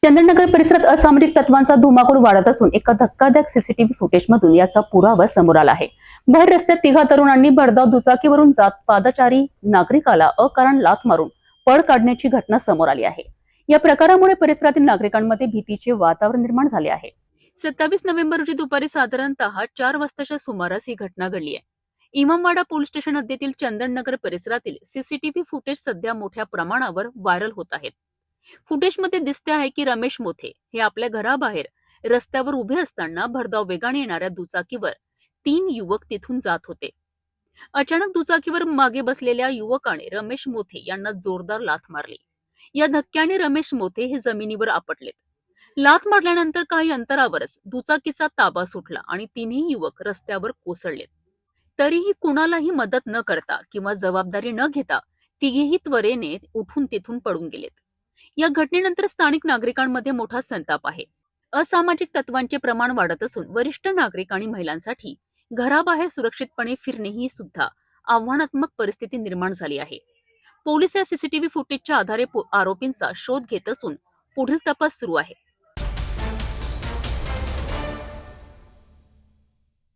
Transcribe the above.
चंदननगर परिसरात असामाजिक तत्वांचा धुमाकूळ वाढत असून एका धक्कादायक सीसीटीव्ही फुटेजमधून याचा पुरावा समोर आला आहे। भर रस्त्यात तिघा तरुणांनी भरधाव दुचाकीवरून जात पादचारी नागरिकाला अकारण लाथ मारून पळ काढण्याची घटना समोर आली आहे। या प्रकारामुळे परिसरातील नागरिकांमध्ये भीतीचे वातावरण निर्माण झाले आहे। 27 नोव्हेंबर रोजी दुपारी साधारणतः 4 वाजताच्या सुमारास ही घटना घडली आहे। इमामवाडा पोलीस स्टेशन हद्दीतील चंदननगर परिसरातील सीसीटीव्ही फुटेज सध्या मोठ्या प्रमाणावर व्हायरल होत आहेत। फुटेजमध्ये दिसते आहे की रमेश मोथे हे आपल्या घराबाहेर रस्त्यावर उभे असताना भरधाव वेगाने येणाऱ्या दुचाकीवर 3 युवक तिथून जात होते। अचानक दुचाकीवर मागे बसलेल्या युवकाने रमेश मोथे यांना जोरदार लाथ मारली। या धक्क्याने रमेश मोथे हे जमिनीवर आपटलेत। लाथ मारल्यानंतर काही अंतरावरच दुचाकीचा ताबा सुटला आणि तिन्ही युवक रस्त्यावर कोसळलेत। तरीही कुणालाही मदत न करता किंवा जबाबदारी न घेता तिघेही त्वरेने उठून तिथून पळून गेलेत। या घटनेनंतर स्थानिक नागरिकांमध्ये मोठा संताप आहे। असामाजिक तत्वांचे प्रमाण वाढत असून वरिष्ठ नागरिक आणि महिलांसाठी घराबाहेर सुरक्षितपणे फिरणे ही सुद्धा आव्हानात्मक परिस्थिती निर्माण झाली आहे। पोलीस या सीसीटीव्ही फुटेजच्या आधारे आरोपींचा शोध घेत असून पुढील तपास सुरू आहे।